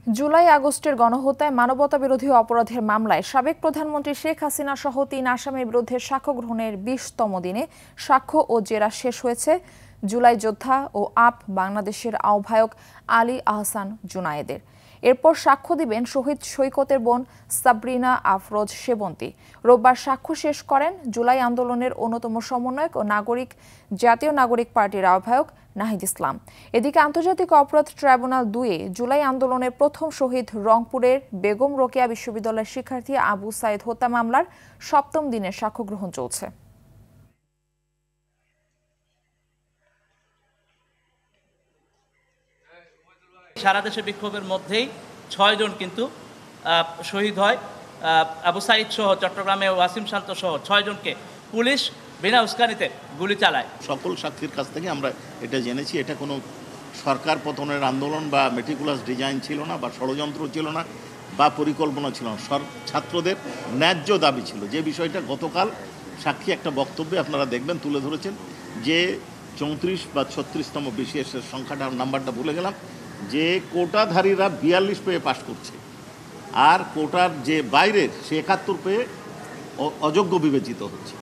জুলাই আগস্টের গণহত্যায় মানবতাবিরোধী অপরাধের মামলায় সাবেক প্রধানমন্ত্রী শেখ হাসিনা সহ ৩ আসামির বিরুদ্ধে সাক্ষ্য গ্রহণের ২০তম দিনে সাক্ষ্য ও জেরা শেষ হয়েছে জুলাই যোদ্ধা ও আপ বাংলাদেশের আহ্বায়ক আলী আহসান জুনায়েদের। এরপর সাক্ষ্য দিবেন শহীদ সৈকতের বোন সাবরিনা আফরোজ সেবন্তী। রোববার সাক্ষ্য শেষ করেন জুলাই আন্দোলনের অন্যতম সমন্বয়ক ও জাতীয় নাগরিক পার্টির আহ্বায়ক নাহিদ ইসলাম। এদিকে আন্তর্জাতিক অপরাধ ট্রাইব্যুনাল ২-এ জুলাই আন্দোলনের প্রথম শহীদ রংপুরের বেগম রোকেয়া বিশ্ববিদ্যালয়ের শিক্ষার্থী আবু সাইদ হত্যা মামলার ৭ম দিনের সাক্ষ্য গ্রহণ চলছে। সারা দেশে বিক্ষোভের মধ্যেই ৬ জন কিন্তু শহীদ হয়। আবু সাইদ সহ চট্টগ্রামে ওয়াসিম শান্ত সহ ৬ জনকে পুলিশ বিনা উস্কানিতে গুলি চালায়। সকল সাক্ষীর কাছ থেকে আমরা এটা জেনেছি, এটা কোনো সরকার পতনের আন্দোলন বা মেটিকুলাস ডিজাইন ছিল না, বা ষড়যন্ত্র ছিল না, বা পরিকল্পনা ছিল না। ছাত্রদের ন্যায্য দাবি ছিল, যে বিষয়টা গতকাল সাক্ষী একটা বক্তব্যে আপনারা দেখবেন তুলে ধরেছেন, যে ৩৪ বা ৩৬তম বিশেষ সংখ্যাটা নাম্বারটা ভুলে গেলাম, যে কোটাধারীরা ৪২ পেয়ে পাশ করছে, আর কোটার যে বাইরের সে ৭১ পেয়ে অযোগ্য বিবেচিত হচ্ছে।